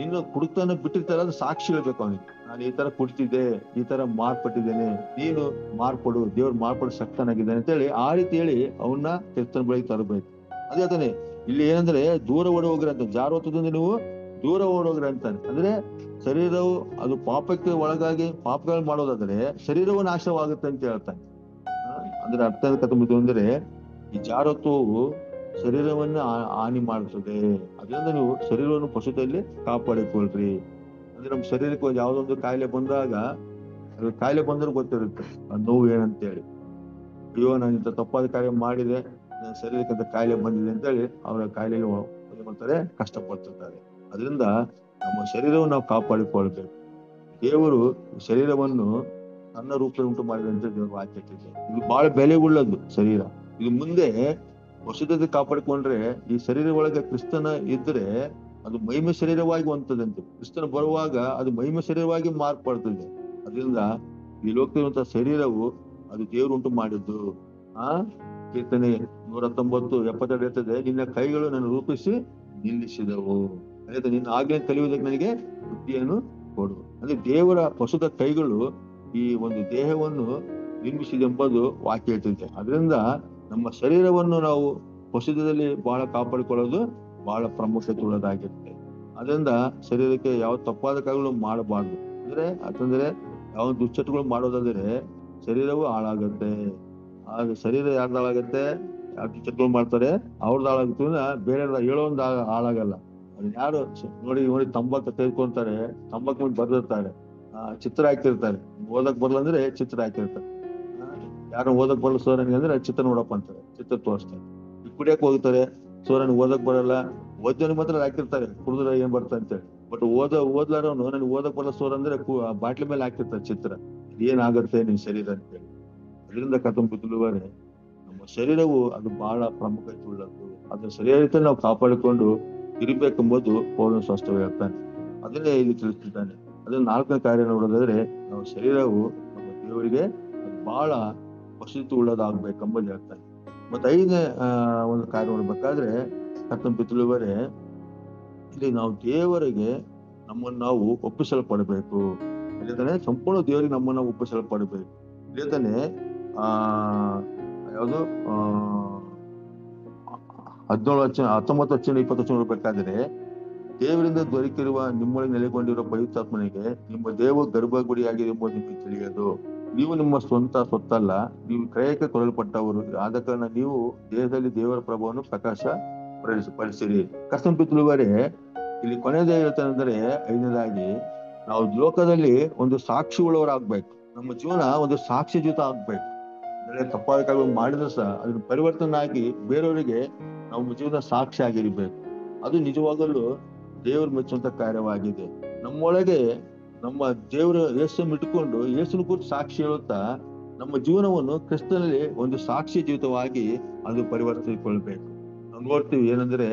ಇನ್ನು ಕುಡುಕ್ತಾನ ಬಿಟ್ಟಿರ್ತಾರ ಅದು ಸಾಕ್ಷಿ ಹೇಳ್ಬೇಕು ಅವನಿಗೆ. ನಾನು ಈ ತರ ಕುಡ್ತಿದ್ದೆ, ಈ ತರ ಮಾರ್ಪಟ್ಟಿದ್ದೇನೆ, ನೀನು ಮಾರ್ಪಡು, ದೇವ್ರು ಮಾರ್ಪಡು ಶಕ್ತನಾಗಿದ್ದಾನೆ ಅಂತೇಳಿ ಆ ರೀತಿ ಹೇಳಿ ಅವನ್ನ ಕ್ರಿಸ್ತನ ಬಳಿಗೆ ತರಬೇಕು. ಅದೇ ತಾನೆ ಇಲ್ಲಿ ಏನಂದ್ರೆ ದೂರ ಓಡಿ ಹೋಗ್ರಿ ಅಂತ, ಜಾರತ್ವದಿಂದ ನೀವು ದೂರ ಓಡೋಗ್ರಿ ಅಂತಾನೆ. ಅಂದ್ರೆ ಶರೀರವು ಅದು ಪಾಪಕ್ಕೆ ಒಳಗಾಗಿ ಪಾಪಗಳು ಮಾಡೋದಾದ್ರೆ ಶರೀರವು ನಾಶವಾಗುತ್ತೆ ಅಂತ ಹೇಳ್ತಾನೆ. ಅಂದ್ರೆ ಅರ್ಥ ಅಂದ್ರೆ ಈ ಜಾರತ್ವವು ಶರೀರವನ್ನು ಹಾನಿ ಮಾಡುತ್ತದೆ. ಅದರಿಂದ ನೀವು ಶರೀರವನ್ನು ಪಶುದಲ್ಲಿ ಕಾಪಾಡಿಕೊಳ್ರಿ. ಅಂದ್ರೆ ನಮ್ಮ ಶರೀರಕ್ಕೆ ಯಾವ್ದೊಂದು ಕಾಯಿಲೆ ಬಂದಾಗ ಕಾಯಿಲೆ ಬಂದ್ರೆ ಗೊತ್ತಿರುತ್ತೆ ಅದು ನೋವು ಏನಂತೇಳಿ. ಅಯ್ಯೋ ನಾನು ಇಂಥ ತಪ್ಪಾದ ಕಾರ್ಯ ಮಾಡಿದೆ, ನನ್ನ ಶರೀರಕ್ಕೆ ಅಂತ ಕಾಯಿಲೆ ಬಂದಿದೆ ಅಂತೇಳಿ ಅವರ ಕಾಯಿಲೆಗೆ ಮಾಡ್ತಾರೆ, ಕಷ್ಟಪಡ್ತಿರ್ತಾರೆ. ಅದರಿಂದ ನಮ್ಮ ಶರೀರವನ್ನು ನಾವು ಕಾಪಾಡಿಕೊಳ್ಬೇಕು. ದೇವರು ಶರೀರವನ್ನು ತನ್ನ ರೂಪದಲ್ಲಿ ಉಂಟು ಮಾಡಿದೆ ಅಂತ ದೇವರು ವಾಕ್ಯ ಇದೆ. ಇದು ಬಹಳ ಬೆಲೆ ಉಳ್ಳದ್ದು ಶರೀರ. ಇದು ಮುಂದೆ ಪರಿಶುದ್ಧತೆ ಕಾಪಾಡಿಕೊಂಡ್ರೆ ಈ ಶರೀರ ಒಳಗೆ ಕ್ರಿಸ್ತನ ಇದ್ರೆ ಅದು ಮಹಿಮೆ ಶರೀರವಾಗಿ ಹೊಂದದಂತೆ. ಕ್ರಿಸ್ತನ ಬರುವಾಗ ಅದು ಮಹಿಮೆ ಶರೀರವಾಗಿ ಮಾರ್ಪಡ್ತದೆ. ಅದರಿಂದ ಈ ಲೋಕದಲ್ಲಿರುವಂತಹ ಶರೀರವು ಅದು ದೇವರು ಉಂಟು ಮಾಡಿದ್ದು. ಆ ಕೀರ್ತನೆ 119:72 ಇರ್ತದೆ, ನಿನ್ನ ಕೈಗಳು ನನ್ನ ರೂಪಿಸಿ ನಿಲ್ಲಿಸಿದವು. ಅದೇ ನಿನ್ನ ಆಜ್ಞೆ ಕಲಿಯುವುದಕ್ಕೆ ನನಗೆ ಬುದ್ಧಿಯನ್ನು ಕೊಡು. ಅಂದ್ರೆ ದೇವರ ಹೊಸದ ಕೈಗಳು ಈ ಒಂದು ದೇಹವನ್ನು ನಿರ್ಮಿಸಿದೆಂಬುದು ವಾಕ್ಯ ಹೇಳ್ತಿದೆ. ಅದರಿಂದ ನಮ್ಮ ಶರೀರವನ್ನು ನಾವು ಹೊಸದಲ್ಲಿ ಬಹಳ ಕಾಪಾಡಿಕೊಳ್ಳೋದು ಬಹಳ ಪ್ರಾಮುಖ್ಯತೆ ಉಳ್ಳದಾಗಿರುತ್ತೆ. ಅದರಿಂದ ಶರೀರಕ್ಕೆ ಯಾವ ತಪ್ಪಾದ ಕಾರ್ಯಗಳು ಮಾಡಬಾರ್ದು. ಅಂತಂದ್ರೆ ಯಾವ ದುಶ್ಚಟಗಳು ಮಾಡೋದಾದ್ರೆ ಶರೀರವು ಹಾಳಾಗುತ್ತೆ. ಆಗ ಶರೀರ ಯಾರ್ದು ಹಾಳಾಗತ್ತೆ? ಯಾವ ದುಶ್ಚಟಗಳು ಮಾಡ್ತಾರೆ ಅವ್ರದ್ದು ಹಾಳಾಗುತ್ತೆ, ಬೇರೆ ಹೇಳೋಂದು ಹಾಳಾಗಲ್ಲ. ಅದನ್ನ ಯಾರು ನೋಡಿ ತಂಬಾಕು ತೆಗೆದುಕೊಂತಾರೆ, ತಂಬಾಕು ಮುಂದೆ ಬರ್ದಿರ್ತಾರೆ, ಚಿತ್ರ ಹಾಕಿರ್ತಾರೆ. ಓದಕ್ ಬರಲ್ಲ ಅಂದ್ರೆ ಚಿತ್ರ ಹಾಕಿರ್ತಾರೆ. ಯಾರು ಓದಕ್ ಬರಲ್ಲ ಸೋರನಿಗೆ ಅಂದ್ರೆ ಚಿತ್ರ ನೋಡಪ್ಪ ಅಂತಾರೆ, ಚಿತ್ರ ತೋರಿಸ್ತಾರೆ. ಕುಡಿಯಕ್ ಹೋಗ್ತಾರೆ, ಸೋರನ್ ಓದಕ್ ಬರಲ್ಲ, ಓದ್ಯನಿಗೆ ಮಾತ್ರ ಹಾಕಿರ್ತಾರೆ ಕುಡಿದ್ರೆ ಏನ್ ಬರ್ತಾ ಅಂತೇಳಿ. ಬಟ್ ಓದ್ಲಾರವನು ನನಗೆ ಓದಕ್ ಬರಲ್ಲ ಸೋರ್ ಅಂದ್ರೆ ಬಾಟ್ಲಿ ಮೇಲೆ ಹಾಕಿರ್ತಾರೆ ಚಿತ್ರ, ಏನಾಗುತ್ತೆ ನಿನ್ ಶರೀರ ಅಂತೇಳಿ. ಅದರಿಂದ ಕರ್ತಂಬುತ್ತುವರೆ ನಮ್ಮ ಶರೀರವು ಅದು ಬಹಳ ಪ್ರಾಮುಖ್ಯತೆ ಉಳ್ಳದ್ದು. ಅದನ್ನ ಸರಿಯಾದ ನಾವು ಕಾಪಾಡಿಕೊಂಡು ಇರಬೇಕೆಂಬುದು ಪೌಲನು ಸ್ಪಷ್ಟವಾಗಿ ಹೇಳ್ತಾನೆ. ಅದನ್ನೇ ಇಲ್ಲಿ ತಿಳಿಸ್ತಿದ್ದಾನೆ. ಅದನ್ನ 4ನೇ ಕಾರ್ಯ ನೋಡೋದಾದ್ರೆ ನಮ್ಮ ಶರೀರವು ನಮ್ಮ ದೇವರಿಗೆ ಬಹಳ ವಸತಿ ಉಳ್ಳದಾಗ್ಬೇಕೆಂಬುದು ಹೇಳ್ತಾನೆ. ಮತ್ತೆ 5ನೇ ಒಂದು ಕಾರ್ಯ ನೋಡ್ಬೇಕಾದ್ರೆ ಕರ್ತಂಬುತ್ತುವರೆ ಇಲ್ಲಿ ನಾವು ದೇವರಿಗೆ ನಮ್ಮನ್ನು ನಾವು ಒಪ್ಪಿಸಲ್ಪಡಬೇಕು. ಇಲ್ಲತಾನೆ ಸಂಪೂರ್ಣ ದೇವರಿಗೆ ನಮ್ಮನ್ನು ಒಪ್ಪಿಸಲ್ಪಡಬೇಕು. ಇಲ್ಲತಾನೆ ಯಾವುದು 19:20 ನೋಡ್ಬೇಕಾದ್ರೆ, ದೇವರಿಂದ ದೊರಕಿರುವ ನಿಮ್ಮೊಳಗೆ ನೆಲೆಗೊಂಡಿರುವ ಪವಿತ್ರಾತ್ಮನಿಗೆ ನಿಮ್ಮ ದೇವ ಗರ್ಭಗುಡಿಯಾಗಿದೆ ಎಂಬುದು ನಿಮಗೆ ತಿಳಿಯದು. ನೀವು ನಿಮ್ಮ ಸ್ವಂತ ಸೊತ್ತಲ್ಲ, ನೀವು ಕ್ರಯಕ್ಕೆ ಕೊಡಲ್ಪಟ್ಟವರು. ಆದ ಕಾರಣ ನೀವು ದೇಹದಲ್ಲಿ ದೇವರ ಪ್ರಭಾವವನ್ನು ಪ್ರಕಾಶ ಪಡಿಸಿರಿ. ಕರ್ತಂಬುತ್ತುವರೆ ಇಲ್ಲಿ ಕೊನೆಯದೇ ಹೇಳ್ತಾನೆಂದ್ರೆ 5ನೇದಾಗಿ ನಾವು ಲೋಕದಲ್ಲಿ ಒಂದು ಸಾಕ್ಷಿ ಉಳ್ಳವರಾಗ್ಬೇಕು. ನಮ್ಮ ಜೀವನ ಒಂದು ಸಾಕ್ಷಿ ಜೀವಿತ ಆಗ್ಬೇಕು. ಅಂದ್ರೆ ತಪ್ಪಾದ ಕಾರ್ಯಗಳು ಮಾಡಿದ್ರೆ ಸಹ ಅದನ್ನ ಪರಿವರ್ತನೆ ಆಗಿ ಬೇರೆಯವರಿಗೆ ನಮ್ಮ ಜೀವನ ಸಾಕ್ಷಿ ಆಗಿರ್ಬೇಕು. ಅದು ನಿಜವಾಗಲೂ ದೇವರು ಮೆಚ್ಚುವಂತ ಕಾರ್ಯವಾಗಿದೆ. ನಮ್ಮೊಳಗೆ ನಮ್ಮ ದೇವರ ಯೇಸನ್ನು ಇಟ್ಟುಕೊಂಡು ಯೇಸುನ ಕುರಿತು ಸಾಕ್ಷಿ ಹೇಳುತ್ತಾ ನಮ್ಮ ಜೀವನವನ್ನು ಕ್ರಿಸ್ತನಲ್ಲಿ ಒಂದು ಸಾಕ್ಷಿ ಜೀವಿತವಾಗಿ ಅದು ಪರಿವರ್ತಿಸಿಕೊಳ್ಬೇಕು. ನಾವು ನೋಡ್ತೀವಿ ಏನಂದ್ರೆ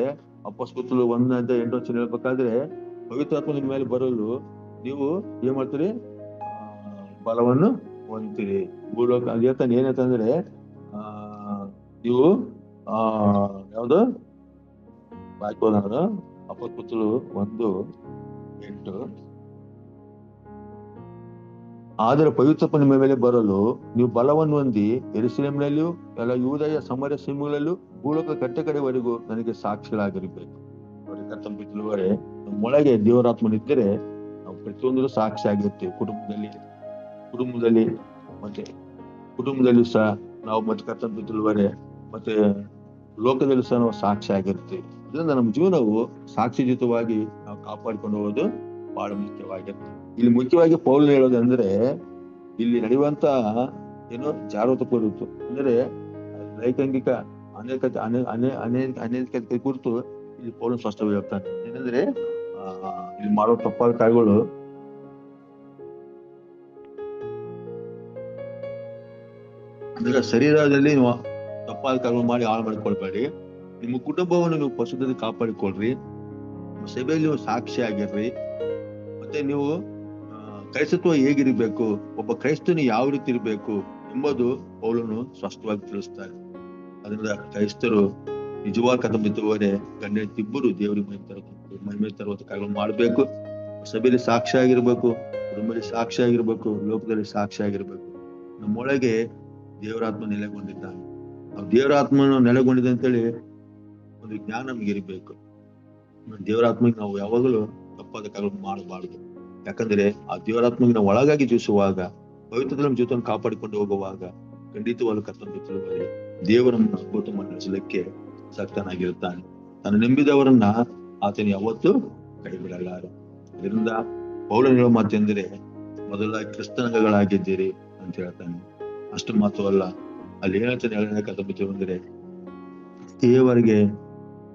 ಅಪೊಸ್ತಲರು 1:8 ಹೇಳ್ಬೇಕಾದ್ರೆ, ಪವಿತ್ರಾತ್ಮ ನಿಮ್ಮ ಮೇಲೆ ಬರಲು ನೀವು ಏನ್ ಮಾಡ್ತೀರಿ? ಬಲವನ್ನು ಹೊಂದ್ತೀರಿ. ಭೂಲೋಕ ಹೇಳ್ತಾನೆ. ಏನಂತಂದ್ರೆ ನೀವು ಯಾವ್ದು ವಾಕ್ಯವಾದ ಅಪೊಸ್ತಲರು 1:8, ಆದರೆ ಪವಿತ್ರಾತ್ಮ ನಿಮ್ಮ ಮೇಲೆ ಬರಲು ನೀವು ಬಲವನ್ನು ಹೊಂದಿ ಯೆರೂಸಲೇಮಿನಲ್ಲಿಯೂ ಎಲ್ಲ ಯೂದಾಯ ಸಮರ್ಯ ಸೀಮೆಗಳಲ್ಲೂ ಭೂಲೋಕ ಕಟ್ಟೆ ಕಡೆವರೆಗೂ ನನಗೆ ಸಾಕ್ಷಿಗಳಾಗಿರ್ಬೇಕು. ನೋಡಿ ಕರ್ತಂಬುತ್ತುವರೆ ನಮ್ಮೊಳಗೆ ದೇವರಾತ್ಮನಿದ್ದರೆ ನಾವು ಪ್ರತಿಯೊಂದು ಸಾಕ್ಷಿ ಆಗಿರ್ತೀವಿ. ಕುಟುಂಬದಲ್ಲಿ ಸಹ ನಾವು ಮತ್ತೆ ಕರ್ತಂಬುತ್ತುವರೆ ಮತ್ತೆ ಲೋಕದಲ್ಲಿ ಸಹ ನಾವು ಸಾಕ್ಷಿ ಆಗಿರ್ತೀವಿ. ಇದರಿಂದ ನಮ್ಮ ಜೀವನವು ಸಾಕ್ಷಿಯುತವಾಗಿ ನಾವು ಕಾಪಾಡಿಕೊಂಡು ಹೋಗೋದು ಬಹಳ ಮುಖ್ಯವಾಗಿರುತ್ತೆ. ಇಲ್ಲಿ ಮುಖ್ಯವಾಗಿ ಪೌಲನು ಹೇಳೋದಂದ್ರೆ ಇಲ್ಲಿ ನಡೆಯುವಂತ ಜಾಗೃತ ಕುರಿತು, ಅಂದ್ರೆ ಲೈಂಗಿಕ ಅನೇಕ ಕುರಿತು ಇಲ್ಲಿ ಪೌಲನು ಸ್ಪಷ್ಟವಾಗಿ ಹೇಳ್ತಾನೆ. ಏನಂದ್ರೆ ಇಲ್ಲಿ ಮಾಡೋ ತಪ್ಪಾದ ಕಾರ್ಯಗಳು ಅಂದ್ರೆ ಶರೀರದಲ್ಲಿ ನೀವು ತಪ್ಪಾದ ಕಾರ್ಯಗಳು ಮಾಡಿ ಹಾಳು ಮಾಡಿಕೊಳ್ಬೇಡಿ. ನಿಮ್ಮ ಕುಟುಂಬವನ್ನು ನೀವು ಪರಿಶುದ್ಧತೆ ಕಾಪಾಡಿಕೊಳ್ರಿ. ಸಭೆಯಲ್ಲಿ ನೀವು ಸಾಕ್ಷಿ ಆಗಿರ್ರಿ. ಮತ್ತೆ ನೀವು ಕ್ರೈಸ್ತತ್ವ ಹೇಗಿರ್ಬೇಕು, ಒಬ್ಬ ಕ್ರೈಸ್ತನು ಯಾವ ರೀತಿ ಇರ್ಬೇಕು ಎಂಬುದು ಪೌಲನು ಸ್ಪಷ್ಟವಾಗಿ ತಿಳಿಸ್ತಾರೆ. ಅದರಿಂದ ಕ್ರೈಸ್ತರು ನಿಜವಾದ ಕರ್ತಂಬುತ್ತುವರೆ ಗಣ್ಯರಿಬ್ಬರು ದೇವರಿಗೆ ಮಹಿಮೆ ತರುವಂತ ಕಾರ್ಯಗಳು ಮಾಡ್ಬೇಕು. ಸಭೆಯಲ್ಲಿ ಸಾಕ್ಷಿ ಆಗಿರ್ಬೇಕು, ಕುಟುಂಬದಲ್ಲಿ ಸಾಕ್ಷಿ ಆಗಿರ್ಬೇಕು, ಲೋಕದಲ್ಲಿ ಸಾಕ್ಷಿ ಆಗಿರ್ಬೇಕು. ನಮ್ಮೊಳಗೆ ದೇವರಾತ್ಮ ನೆಲೆಗೊಂಡಿದ್ದಾನೆ. ನಾವು ದೇವರಾತ್ಮನು ನೆಲೆಗೊಂಡಿದೆ ಅಂತೇಳಿ ಒಂದು ಜ್ಞಾನ ನಮ್ಗೆ ಇರಬೇಕು. ದೇವರಾತ್ಮಗೆ ನಾವು ಯಾವಾಗಲೂ ತಪ್ಪಾದ ಕಾರ್ಯಗಳು ಮಾಡಬಾರ್ದು. ಯಾಕಂದ್ರೆ ಆ ದೇವರಾತ್ಮಗೆ ನಾವು ಒಳಗಾಗಿ ಜೀವಿಸುವಾಗ, ಪವಿತ್ರದಲ್ಲಿ ನಮ್ಮ ಜೀವಿತವನ್ನು ಕಾಪಾಡಿಕೊಂಡು ಹೋಗುವಾಗ ಖಂಡಿತವಾಗ್ಲೂ ಕರ್ತಂಬುತ್ತುವರೆ ದೇವರನ್ನು ಕುಟುಂಬ ನಡೆಸಲಿಕ್ಕೆ ಶಕ್ತನಾಗಿರುತ್ತಾನೆ. ತಾನು ನಂಬಿದವರನ್ನ ಆತನ ಯಾವತ್ತೂ ಕೈ ಬಿಡಲಾರ. ಇದರಿಂದ ಪೌಲನು ಹೇಳೋ ಮಾತೆಂದರೆ, ಮೊದಲಾಗಿ ಕ್ರಿಸ್ತನಗಳಾಗಿದ್ದೀರಿ ಅಂತ ಹೇಳ್ತಾನೆ. ಅಷ್ಟು ಮಾತ್ರವಲ್ಲ, ಅಲ್ಲಿ ಹೇಳ್ತಾನೆ ಕರ್ತಂಬುತ್ತುವರೆ ದೇವರಿಗೆ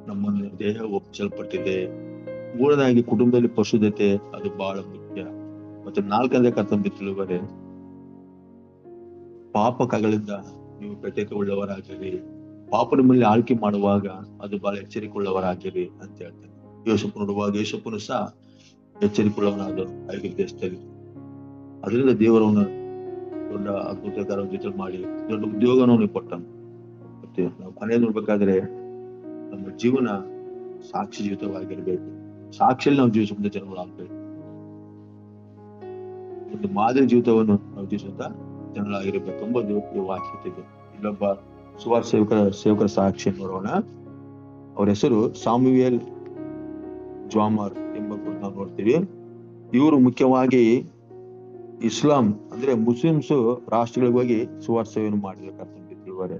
ನಮ್ಮನ್ನು ದೇಹ ಒಪ್ಪಿಸಲ್ಪಟ್ಟಿದೆ. ಮೂರನೇದಾಗಿ ಕುಟುಂಬದಲ್ಲಿ ಪರಿಶುದ್ಧತೆ ಅದು ಬಹಳ ಮುಖ್ಯ. ಮತ್ತೆ 4ನೇ ಕರ್ತಂಬುತ್ತುವರೆ ಪಾಪಗಳಿಂದ ನೀವು ಪ್ರತ್ಯೇಕ ಉಳ್ಳವರಾಗಿರಿ. ಪಾಪ ನಿಮ್ಮಲ್ಲಿ ಆಳ್ಕೆ ಮಾಡುವಾಗ ಅದು ಬಹಳ ಎಚ್ಚರಿಕೆ ಉಳ್ಳವರಾಗಿರಿ ಅಂತ ಹೇಳ್ತಾನೆ. ಯೋಸೆಫ್ ನೋಡುವಾಗ ಯೋಸೆಫನು ಸಹ ಎಚ್ಚರಿಕೊಳ್ಳವನಾದನು ಐಗುಪ್ತ ದೇಶದಲ್ಲಿ. ಅದರಿಂದ ದೇವರವನ್ನ ದೊಡ್ಡ ಅದ್ಭುತಕಾರ ಜೊತೆ ಮಾಡಿ ದೊಡ್ಡ ಉದ್ಯೋಗವನ್ನು ಕೊಟ್ಟನು. ಮತ್ತೆ ನಾವು ಕೊನೆಯಲ್ಲಿ ನೋಡ್ಬೇಕಾದ್ರೆ ನಮ್ಮ ಜೀವನ ಸಾಕ್ಷಿ ಜೀವಿತವಾಗಿರ್ಬೇಕು. ಸಾಕ್ಷಿಯಲ್ಲಿ ನಾವು ಜೀವಿಸುವಂತ ಜನಗಳಾಗ್ಬೇಕು. ಒಂದು ಮಾದರಿ ಜೀವಿತವನ್ನು ನಾವು ಜೀವಿಸುವಂತ ಜನಗಳಾಗಿರ್ಬೇಕೆಂಬುದು ಈ ವಾಕ್ಯತೆಗೆ. ಇಲ್ಲೊಬ್ಬ ಸುವಾರ್ಥ ಸೇವಕರ ಸಾಕ್ಷಿ ನೋಡೋಣ. ಅವರ ಹೆಸರು ಸಾಮುವೇಲ್ ಜ್ವಾಮರ್ ಎಂಬ ನಾವು ನೋಡ್ತೀವಿ. ಇವರು ಮುಖ್ಯವಾಗಿ ಇಸ್ಲಾಂ ಅಂದ್ರೆ ಮುಸ್ಲಿಮ್ಸ್ ರಾಷ್ಟ್ರಗಳಿಗೆ ಹೋಗಿ ಸುವಾರ್ಥ ಸೇವೆಯನ್ನು ಮಾಡಿರ್ತಾರೆ.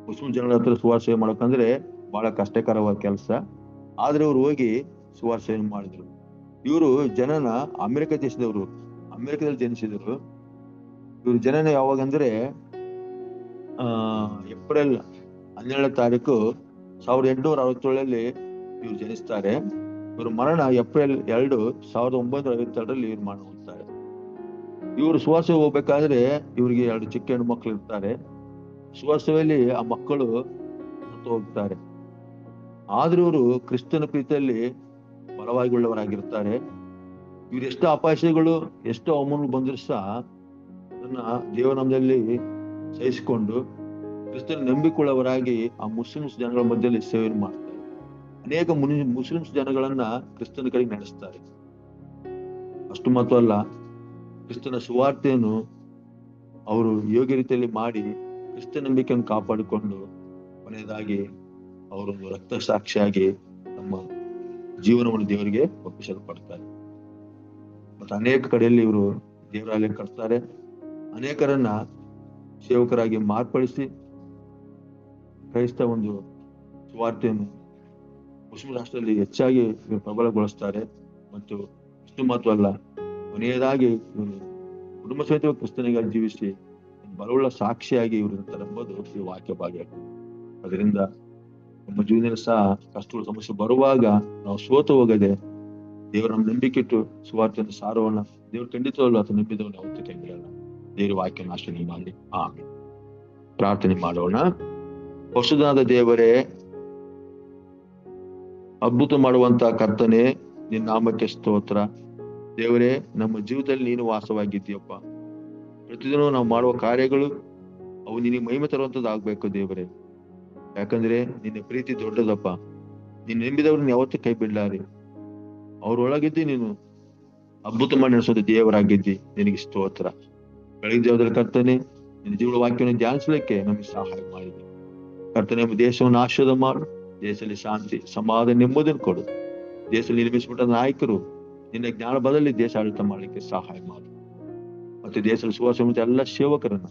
ಮುಸ್ಲಿಂ ಜನಗಳ ಹತ್ರ ಸುವಾರ್ಥ ಸೇವೆ ಮಾಡಬೇಕಂದ್ರೆ ಬಹಳ ಕಷ್ಟಕರವಾದ ಕೆಲಸ. ಆದ್ರೆ ಇವ್ರು ಹೋಗಿ ಸುವಾರ್ಥ ಸೇವೆ ಮಾಡಿದ್ರು. ಇವರು ಜನನ ಅಮೆರಿಕ ದೇಶದವರು, ಅಮೆರಿಕದಲ್ಲಿ ಜನಿಸಿದರು. ಇವ್ರ ಜನನ ಯಾವಾಗಂದ್ರೆ ಏಪ್ರಿಲ್ 12ನೇ ತಾರೀಕು 1867 ಇವ್ರು ಜನಿಸ್ತಾರೆ. ಇವ್ರ ಮರಣ ಏಪ್ರಿಲ್ 2, 1952 ಇವ್ರು ಮರಣ ಹೊಂದ್ತಾರೆ. ಇವರು ಸುವಾರ್ಥ ಹೋಗ್ಬೇಕಾದ್ರೆ ಇವ್ರಿಗೆ 2 ಚಿಕ್ಕ ಹೆಣ್ಣು ಮಕ್ಕಳು ಇರ್ತಾರೆ. ಸುವಾರ್ತೆಯಲ್ಲಿ ಆ ಮಕ್ಕಳು ಸತ್ತು ಹೋಗ್ತಾರೆ. ಆದ್ರೂ ಇವರು ಕ್ರಿಸ್ತನ ಪ್ರೀತಿಯಲ್ಲಿ ಬಲವಾಗಿ ಉಳ್ಳವರಾಗಿರ್ತಾರೆ. ಇವ್ರು ಎಷ್ಟು ಅಪಾಯಗಳು, ಎಷ್ಟು ಅವಮಾನ ಬಂದ್ರು ಸಹ ಅದನ್ನ ದೇವನಾಮದಲ್ಲಿ ಸಹಿಸಿಕೊಂಡು ಕ್ರಿಸ್ತನ ನಂಬಿಕೊಳ್ಳವರಾಗಿ ಆ ಮುಸ್ಲಿಮ್ಸ್ ಜನಗಳ ಮಧ್ಯದಲ್ಲಿ ಸೇವೆ ಮಾಡ್ತಾರೆ. ಅನೇಕ ಮುಸ್ಲಿಮ್ಸ್ ಜನಗಳನ್ನ ಕ್ರಿಸ್ತನ ಕಡೆಗೆ ನಡೆಸ್ತಾರೆ. ಅಷ್ಟು ಮಾತ್ರ ಅಲ್ಲ, ಕ್ರಿಸ್ತನ ಸುವಾರ್ತೆಯನ್ನು ಅವರು ಯೋಗ್ಯ ರೀತಿಯಲ್ಲಿ ಮಾಡಿ ಕ್ರಿಸ್ತ ನಂಬಿಕೆಯನ್ನು ಕಾಪಾಡಿಕೊಂಡು ಕೊನೆಯದಾಗಿ ಅವರೊಂದು ರಕ್ತ ಸಾಕ್ಷಿಯಾಗಿ ತಮ್ಮ ಜೀವನವನ್ನು ದೇವರಿಗೆ ಒಪ್ಪಿಸಲ್ಪಡ್ತಾರೆ. ಮತ್ತು ಅನೇಕ ಕಡೆಯಲ್ಲಿ ಇವರು ದೇವರಾಲಯ ಕಟ್ತಾರೆ. ಅನೇಕರನ್ನ ಸೇವಕರಾಗಿ ಮಾರ್ಪಡಿಸಿ ಕ್ರೈಸ್ತ ಒಂದು ಸುವಾರ್ತೆಯನ್ನು ಮುಸ್ಲಿಂ ರಾಷ್ಟ್ರದಲ್ಲಿ ಹೆಚ್ಚಾಗಿ ಪ್ರಬಲಗೊಳಿಸ್ತಾರೆ. ಮತ್ತು ಇಷ್ಟು ಮಾತ್ರ ಅಲ್ಲ, ಕೊನೆಯದಾಗಿ ಇವರು ಕುಟುಂಬ ಸಹಿತ ಕ್ರಿಸ್ತನಿಗಾಗಿ ಜೀವಿಸಿ ಬಲವುಳ್ಳ ಸಾಕ್ಷಿಯಾಗಿ ಇವರು ಇರ್ತಾರೆ ಎಂಬುದು ಈ ವಾಕ್ಯ ಭಾಗ್ಯ. ಅದರಿಂದ ನಮ್ಮ ಜೀವನದಲ್ಲಿ ಸಹ ಕಷ್ಟಗಳು ಸಮಸ್ಯೆ ಬರುವಾಗ ನಾವು ಸೋತು ಹೋಗದೆ ದೇವರ ನಮ್ಮ ನಂಬಿಕೆ ಇಟ್ಟು ಸುವಾರ್ತೆಯನ್ನು ಸಾರೋಣ. ದೇವರು ಖಂಡಿತವಲ್ಲ ಅಥವಾ ನಂಬಿದವನ್ನ ಯಾವತ್ತೂ ಕೈ ಬಿಡಲ್ಲ. ದೇವರ ವಾಕ್ಯನ ಆಶ್ರಯ ಮಾಡಿ ಆಮೇಲೆ ಪ್ರಾರ್ಥನೆ ಮಾಡೋಣ. ಹೊಸದಾದ ದೇವರೇ, ಅದ್ಭುತ ಮಾಡುವಂತ ಕರ್ತನೆ, ನಿನ್ನ ನಾಮಕ್ಕೆ ಸ್ತೋತ್ರ. ದೇವರೇ, ನಮ್ಮ ಜೀವಿತದಲ್ಲಿ ನೀನು ವಾಸವಾಗಿದ್ದೀಯಪ್ಪ. ಪ್ರತಿದಿನ ನಾವು ಮಾಡುವ ಕಾರ್ಯಗಳು ಅವು ನಿನಗೆ ಮಹಿಮೆ ತರುವಂತದ್ದು ಆಗ್ಬೇಕು ದೇವರೇ. ಯಾಕಂದ್ರೆ ನಿನ್ನ ಪ್ರೀತಿ ದೊಡ್ಡದಪ್ಪ. ನೀನು ನಂಬಿದವ್ರನ್ನ ಯಾವತ್ತೂ ಕೈ ಬಿಡ್ಲಾರಿ. ಅವ್ರೊಳಗಿದ್ದಿ ನೀನು ಅದ್ಭುತ ಮಾಡಿ ನಡೆಸೋದು ದೇವರಾಗಿದ್ದಿ. ನಿನಗೆ ಸ್ತೋತ್ರ. ಬೆಳಗಿನ ಜಾವದಲ್ಲಿ ಕರ್ತನೆ, ನಿನ್ನ ಜೀವನ ವಾಕ್ಯವನ್ನು ಧ್ಯಾನಿಸ್ಲಿಕ್ಕೆ ನಮಗೆ ಸಹಾಯ ಮಾಡಿದೆ. ಕರ್ತನೆ, ನಮ್ಮ ದೇಶವನ್ನು ಆಶೀರ್ವಾದ ಮಾಡು. ದೇಶದಲ್ಲಿ ಶಾಂತಿ, ಸಮಾಧಾನ, ನೆಮ್ಮದಿಯನ್ನು ಕೊಡು. ದೇಶದಲ್ಲಿ ನಿರ್ಮಿಸಿಬಿಟ್ಟ ನಾಯಕರು ನಿನ್ನ ಜ್ಞಾನ ಬದಲಿ ದೇಶ ಆಡಳಿತ ಮಾಡ್ಲಿಕ್ಕೆ ಸಹಾಯ ಮಾಡು. ಮತ್ತೆ ದೇಶದಲ್ಲಿ ಸುವಾಸವಂತ ಎಲ್ಲ ಸೇವಕರನ್ನ,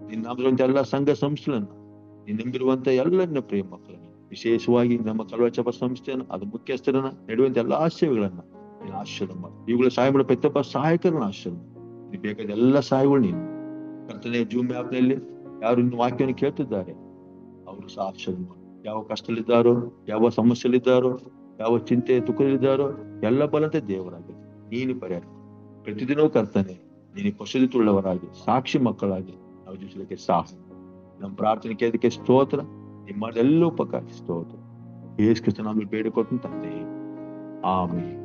ನಿನ್ನ ನಂಬಿರುವಂತ ಎಲ್ಲ ಸಂಘ ಸಂಸ್ಥೆಗಳನ್ನ, ನೀನು ನಂಬಿರುವಂತ ಎಲ್ಲ ನಿನ್ನ ಪ್ರಿಯ ಮಕ್ಕಳನ್ನ, ವಿಶೇಷವಾಗಿ ನಮ್ಮ ಕಲ್ವಚಪ ಸಂಸ್ಥೆಯನ್ನ, ಅದು ಮುಖ್ಯಸ್ಥರನ್ನ, ನಡೆಯುವಂತ ಎಲ್ಲಾ ಸೇವೆಗಳನ್ನ ನೀನು ಆಶೀರ್ವಾದ ಮಾಡು. ಇವುಗಳ ಸಹಾಯ ಮಾಡೋ ಪ್ರತಿಯೊಬ್ಬ ಸಹಾಯಕರನ್ನ ಆಶೀರ್ವಾದ ಮಾಡು. ನೀನು ಬೇಕಾದ ಎಲ್ಲ ಸಹಾಯಗಳು ನೀನು. ಕರ್ತನೆ, ಜೂಮ್ ಆ್ಯಪ್ನಲ್ಲಿ ಯಾರು ನಿನ್ನ ವಾಕ್ಯವನ್ನು ಕೇಳ್ತಿದ್ದಾರೆ ಅವರು ಸಹ ಆಶೀರ್ವಾದ ಮಾಡು. ಯಾವ ಕಷ್ಟದಲ್ಲಿದ್ದಾರೋ, ಯಾವ ಸಮಸ್ಯೆಯಲ್ಲಿದ್ದಾರೋ, ಯಾವ ಚಿಂತೆ ದುಃಖದಲ್ಲಿದ್ದಾರೋ ಎಲ್ಲ ಬಲಂತೆ ದೇವರಾಗಿ ನೀನು ಪರಿಹಾರ. ಪ್ರತಿದಿನವೂ ಕರ್ತನೆ, ನೀನು ಪಶುದಿತುಳ್ಳವರಾಗಿ ಸಾಕ್ಷಿ ಮಕ್ಕಳಾಗಿ ನಾವು ಜೀವಿಸಲಿಕ್ಕೆ ಸಹಾಯ. ನಮ್ಮ ಪ್ರಾರ್ಥನೆ ಕೇಳೋದಕ್ಕೆ ಸ್ತೋತ್ರ. ನಿಮ್ಮ ಎಲ್ಲ ಉಪಕಾರ ಸ್ತೋತ್ರ. ಯೇಸು ಕ್ರಿಸ್ತನ ನಾಮದಲ್ಲಿ ಬೇಡಿಕೊಟ್ಟು ತಂದೆ, ಆಮೆನ್.